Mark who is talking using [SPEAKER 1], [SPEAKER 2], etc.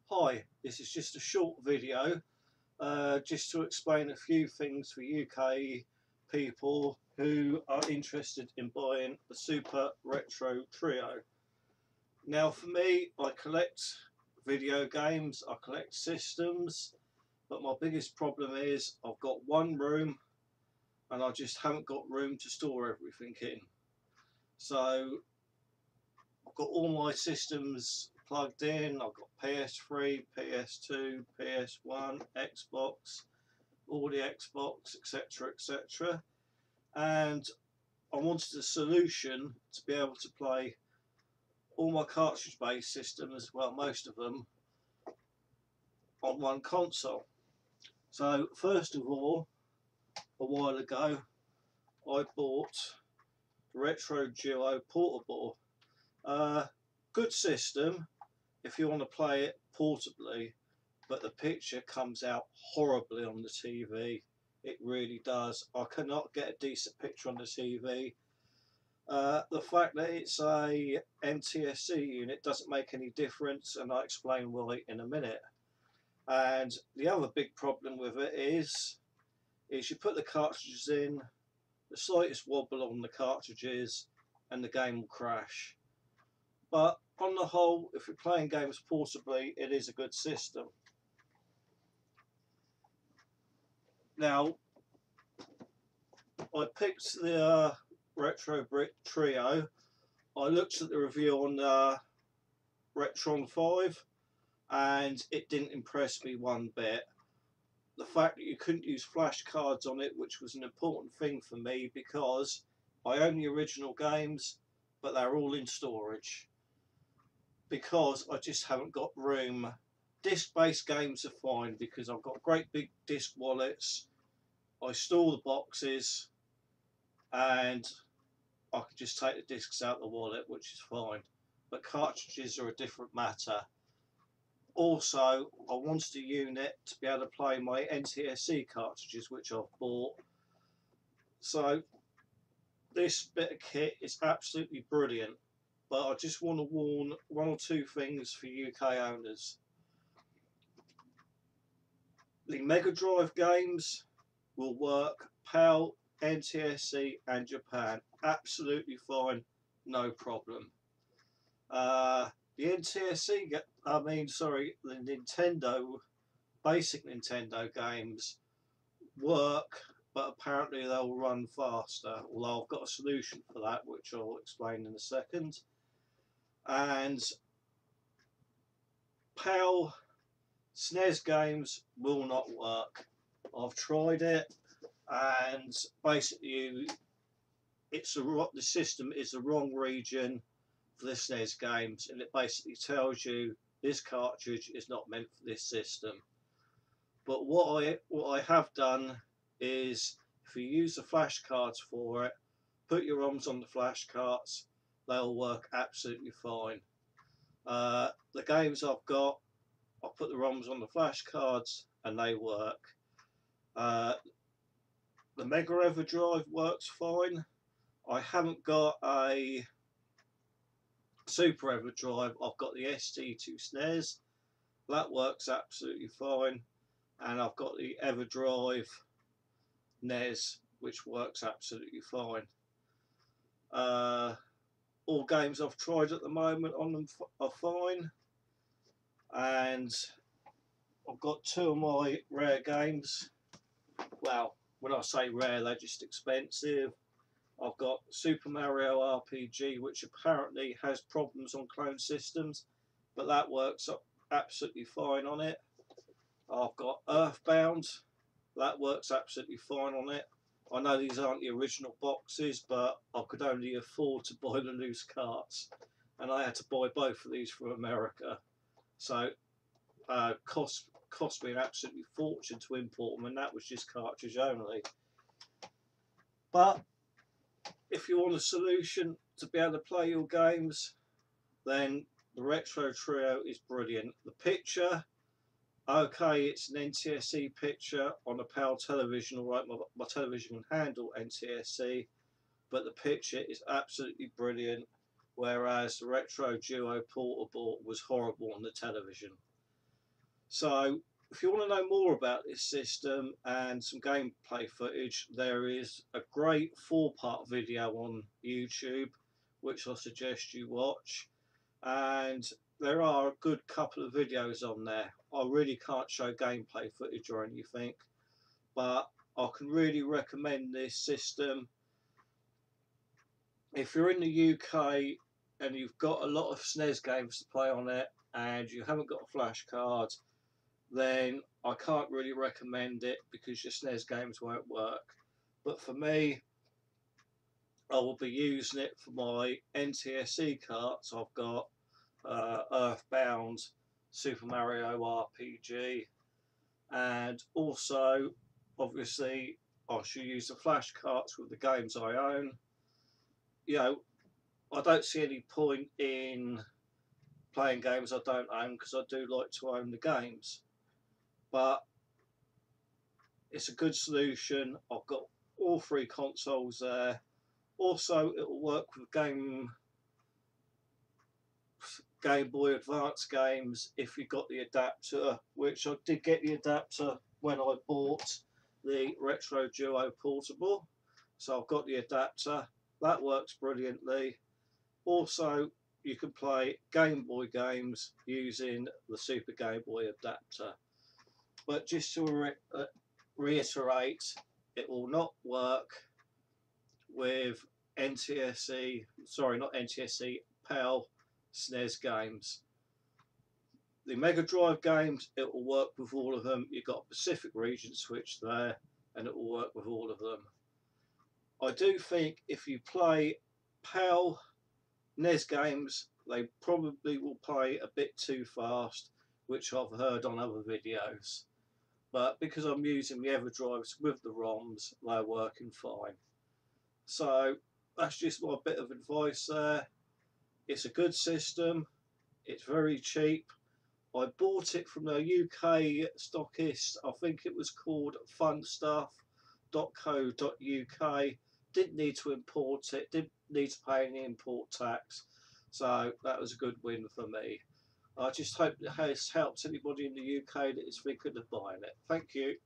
[SPEAKER 1] Hi, this is just a short video just to explain a few things for UK people who are interested in buying the Super Retro Trio. Now for me, I collect video games, I collect systems, but my biggest problem is I've got one room and I just haven't got room to store everything in. So I've got all my systems plugged in. I've got PS3, PS2, PS1, Xbox, all the Xbox, etc., etc. And I wanted a solution to be able to play all my cartridge-based systems, well, most of them, on one console. So first of all, a while ago, I bought the Retro Duo Portable. Good system if you want to play it portably, but the picture comes out horribly on the TV. It really does. I cannot get a decent picture on the TV. The fact that it's a NTSC unit doesn't make any difference, and I'll explain why in a minute. And the other big problem with it is you put the cartridges in, the slightest wobble on the cartridges, and the game will crash. But on the whole, if you're playing games portably, it is a good system. Now, I picked the Retro Brick Trio. I looked at the review on Retron 5 and it didn't impress me one bit. The fact that you couldn't use flash cards on it, which was an important thing for me because I own the original games, but they're all in storage because I just haven't got room. Disc-based games are fine because I've got great big disc wallets. I store the boxes and I can just take the discs out the wallet, which is fine. But cartridges are a different matter. Also, I wanted a unit to be able to play my NTSC cartridges, which I've bought. So this bit of kit is absolutely brilliant, but I just want to warn one or two things for UK owners. The Mega Drive games will work PAL, NTSC and Japan absolutely fine, no problem. The NTSC, the Nintendo, basic Nintendo games work, but apparently they'll run faster, although I've got a solution for that, which I'll explain in a second. And PAL SNES games will not work. I've tried it, and basically the system is the wrong region for the SNES games, and it basically tells you this cartridge is not meant for this system. But what I have done is, if you use the flash cards for it, put your ROMs on the flash cards, they'll work absolutely fine. The games I've got, I put the ROMs on the flash cards and they work. The Mega EverDrive works fine. I haven't got a Super EverDrive. I've got the ST2 SNES. That works absolutely fine. And I've got the EverDrive NES, which works absolutely fine. All games I've tried at the moment on them are fine. And I've got two of my rare games. Well, when I say rare, they're just expensive. I've got Super Mario RPG, which apparently has problems on clone systems, but that works absolutely fine on it. I've got Earthbound, that works absolutely fine on it. I know these aren't the original boxes, but I could only afford to buy the loose carts, and I had to buy both of these from America. So cost me an absolutely fortune to import them, and that was just cartridge only. But if you want a solution to be able to play your games, then the Retro Trio is brilliant. The picture, okay, it's an NTSC picture on a PAL television, alright, my television can handle NTSC, but the picture is absolutely brilliant, whereas the Retro Duo Portable was horrible on the television. So if you want to know more about this system and some gameplay footage, there is a great 4-part video on YouTube which I suggest you watch, and there are a good couple of videos on there. I really can't show gameplay footage or anything, but I can really recommend this system. If you're in the UK and you've got a lot of SNES games to play on it and you haven't got a flash card, then I can't really recommend it because your SNES games won't work. But for me, I will be using it for my NTSC carts. I've got Earthbound, Super Mario RPG, and also, obviously, I should use the flash carts with the games I own. You know, I don't see any point in playing games I don't own because I do like to own the games. But it's a good solution. I've got all 3 consoles there. Also, it will work with Game Boy Advance games if you got the adapter, which I did get the adapter when I bought the Retro Duo Portable. So I've got the adapter. That works brilliantly. Also, you can play Game Boy games using the Super Game Boy adapter. But just to reiterate, it will not work with NTSC, sorry, not NTSC, PAL SNES games. The Mega Drive games, it will work with all of them. You've got a Pacific region switch there, and it will work with all of them. I do think if you play PAL NES games, they probably will play a bit too fast, which I've heard on other videos. But because I'm using the EverDrives with the ROMs, they're working fine. So that's just my bit of advice there. It's a good system. It's very cheap. I bought it from a UK stockist. I think it was called funstuff.co.uk. Didn't need to import it. Didn't need to pay any import tax. So that was a good win for me. I just hope it has helped anybody in the UK that is thinking of buying it. Thank you.